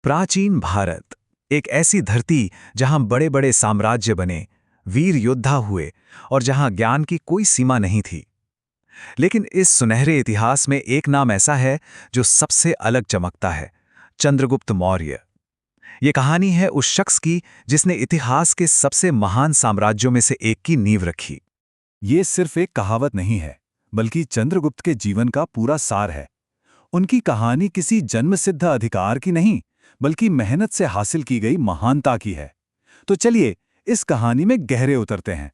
प्राचीन भारत, एक ऐसी धरती जहां बड़े बड़े साम्राज्य बने, वीर योद्धा हुए और जहां ज्ञान की कोई सीमा नहीं थी। लेकिन इस सुनहरे इतिहास में एक नाम ऐसा है जो सबसे अलग चमकता है, चंद्रगुप्त मौर्य। ये कहानी है उस शख्स की जिसने इतिहास के सबसे महान साम्राज्यों में से एक की नींव रखी। ये सिर्फ एक कहावत नहीं है, बल्कि चंद्रगुप्त के जीवन का पूरा सार है। उनकी कहानी किसी जन्मसिद्ध अधिकार की नहीं, बल्कि मेहनत से हासिल की गई महानता की है। तो चलिए इस कहानी में गहरे उतरते हैं।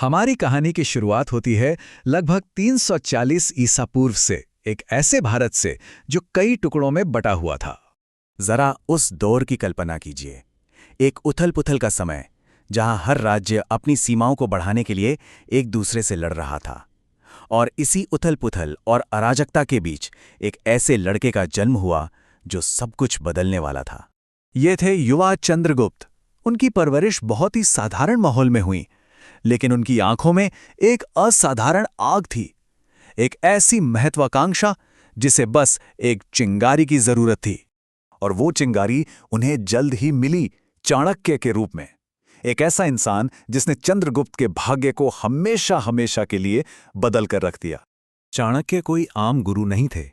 हमारी कहानी की शुरुआत होती है लगभग 340 ईसा पूर्व से, एक ऐसे भारत से जो कई टुकड़ों में बटा हुआ था। जरा उस दौर की कल्पना कीजिए, एक उथल-पुथल का समय, जहां हर राज्य अपनी सीमाओं को बढ़ाने के लिए एक दूसरे से लड़ रहा था। और इसी उथल-पुथल और अराजकता के बीच एक ऐसे लड़के का जन्म हुआ जो सब कुछ बदलने वाला था। ये थे युवा चंद्रगुप्त। उनकी परवरिश बहुत ही साधारण माहौल में हुई, लेकिन उनकी आंखों में एक असाधारण आग थी, एक ऐसी महत्वाकांक्षा जिसे बस एक चिंगारी की जरूरत थी। और वो चिंगारी उन्हें जल्द ही मिली, चाणक्य के रूप में। एक ऐसा इंसान जिसने चंद्रगुप्त के भाग्य को हमेशा हमेशा के लिए बदल कर रख दिया। चाणक्य कोई आम गुरु नहीं थे।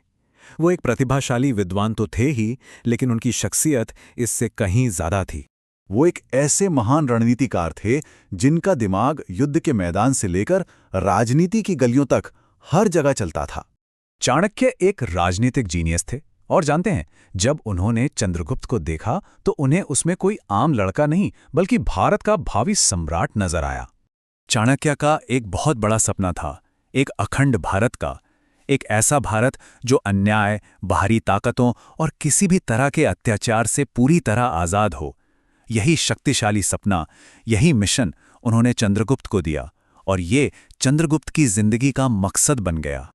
वो एक प्रतिभाशाली विद्वान तो थे ही, लेकिन उनकी शख्सियत इससे कहीं ज्यादा थी। वो एक ऐसे महान रणनीतिकार थे जिनका दिमाग युद्ध के मैदान से लेकर राजनीति की गलियों तक हर जगह चलता था। चाणक्य एक राजनीतिक जीनियस थे, और जानते हैं, जब उन्होंने चंद्रगुप्त को देखा तो उन्हें उसमें कोई आम लड़का नहीं, बल्कि भारत का भावी सम्राट नजर आया। चाणक्य का एक बहुत बड़ा सपना था, एक अखंड भारत का, एक ऐसा भारत जो अन्याय, बाहरी ताकतों और किसी भी तरह के अत्याचार से पूरी तरह आजाद हो। यही शक्तिशाली सपना, यही मिशन उन्होंने चंद्रगुप्त को दिया, और ये चंद्रगुप्त की जिंदगी का मकसद बन गया।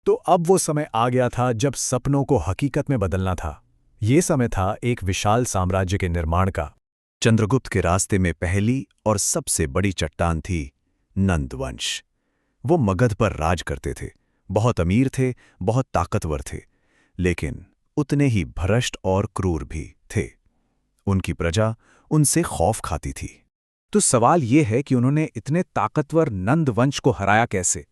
तो अब वो समय आ गया था जब सपनों को हकीकत में बदलना था। ये समय था एक विशाल साम्राज्य के निर्माण का। चंद्रगुप्त के रास्ते में पहली और सबसे बड़ी चट्टान थी नंदवंश। वो मगध पर राज करते थे, बहुत अमीर थे, बहुत ताकतवर थे, लेकिन उतने ही भ्रष्ट और क्रूर भी थे। उनकी प्रजा उनसे खौफ खाती थी। तो सवाल ये है कि उन्होंने इतने ताकतवर नंदवंश को हराया कैसे?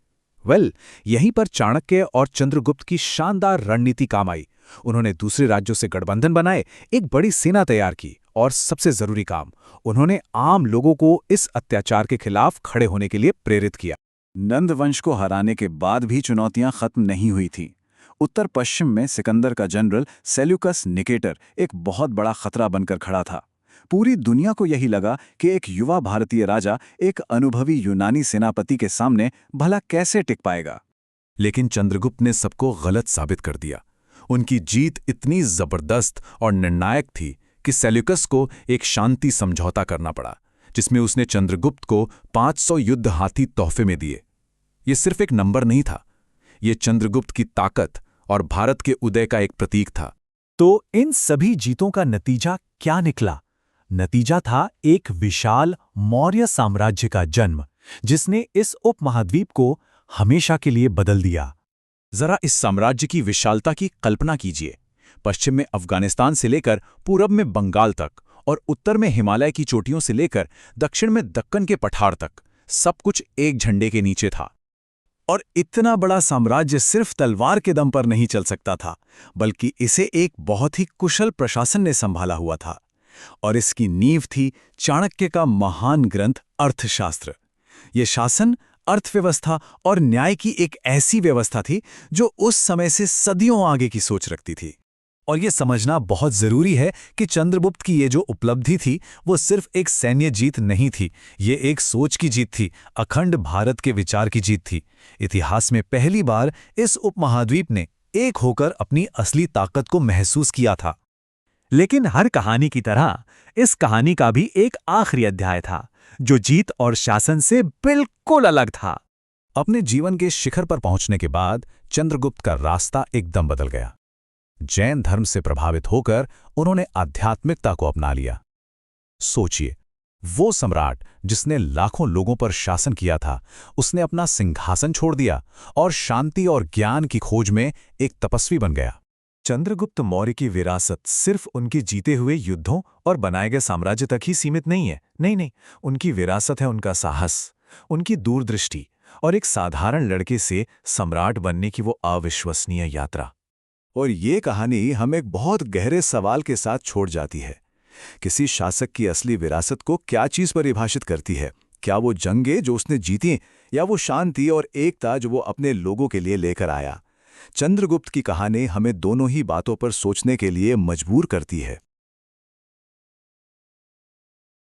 यहीं पर चाणक्य और चंद्रगुप्त की शानदार रणनीति काम आई। उन्होंने दूसरे राज्यों से गठबंधन बनाए, एक बड़ी सेना तैयार की, और सबसे जरूरी काम, उन्होंने आम लोगों को इस अत्याचार के खिलाफ खड़े होने के लिए प्रेरित किया। नंदवंश को हराने के बाद भी चुनौतियां खत्म नहीं हुई थीं। उत्तर पश्चिम में सिकंदर का जनरल सेल्यूकस निकेटर एक बहुत बड़ा खतरा बनकर खड़ा था। पूरी दुनिया को यही लगा कि एक युवा भारतीय राजा एक अनुभवी यूनानी सेनापति के सामने भला कैसे टिक पाएगा। लेकिन चंद्रगुप्त ने सबको गलत साबित कर दिया। उनकी जीत इतनी जबरदस्त और निर्णायक थी कि सेल्यूकस को एक शांति समझौता करना पड़ा, जिसमें उसने चंद्रगुप्त को 500 युद्ध हाथी तोहफे में दिए। ये सिर्फ एक नंबर नहीं था, ये चंद्रगुप्त की ताकत और भारत के उदय का एक प्रतीक था। तो इन सभी जीतों का नतीजा क्या निकला? नतीजा था एक विशाल मौर्य साम्राज्य का जन्म, जिसने इस उपमहाद्वीप को हमेशा के लिए बदल दिया। जरा इस साम्राज्य की विशालता की कल्पना कीजिए। पश्चिम में अफगानिस्तान से लेकर पूरब में बंगाल तक, और उत्तर में हिमालय की चोटियों से लेकर दक्षिण में दक्कन के पठार तक, सब कुछ एक झंडे के नीचे था। और इतना बड़ा साम्राज्य सिर्फ तलवार के दम पर नहीं चल सकता था, बल्कि इसे एक बहुत ही कुशल प्रशासन ने संभाला हुआ था। और इसकी नींव थी चाणक्य का महान ग्रंथ अर्थशास्त्र। ये शासन, अर्थव्यवस्था और न्याय की एक ऐसी व्यवस्था थी जो उस समय से सदियों आगे की सोच रखती थी। और ये समझना बहुत जरूरी है कि चंद्रगुप्त की ये जो उपलब्धि थी, वो सिर्फ एक सैन्य जीत नहीं थी, ये एक सोच की जीत थी, अखंड भारत के विचार की जीत थी। इतिहास में पहली बार इस उपमहाद्वीप ने एक होकर अपनी असली ताकत को महसूस किया था। लेकिन हर कहानी की तरह इस कहानी का भी एक आखिरी अध्याय था, जो जीत और शासन से बिल्कुल अलग था। अपने जीवन के शिखर पर पहुंचने के बाद चंद्रगुप्त का रास्ता एकदम बदल गया। जैन धर्म से प्रभावित होकर उन्होंने आध्यात्मिकता को अपना लिया। सोचिए, वो सम्राट जिसने लाखों लोगों पर शासन किया था, उसने अपना सिंहासन छोड़ दिया और शांति और ज्ञान की खोज में एक तपस्वी बन गया। चंद्रगुप्त मौर्य की विरासत सिर्फ उनके जीते हुए युद्धों और बनाए गए साम्राज्य तक ही सीमित नहीं है। नहीं नहीं, उनकी विरासत है उनका साहस, उनकी दूरदृष्टि और एक साधारण लड़के से सम्राट बनने की वो अविश्वसनीय यात्रा। और ये कहानी हमें एक बहुत गहरे सवाल के साथ छोड़ जाती है। किसी शासक की असली विरासत को क्या चीज़ परिभाषित करती है? क्या वो जंगें जो उसने जीती, या वो शांति और एकता जो वो अपने लोगों के लिए लेकर आया? चंद्रगुप्त की कहानी हमें दोनों ही बातों पर सोचने के लिए मजबूर करती है।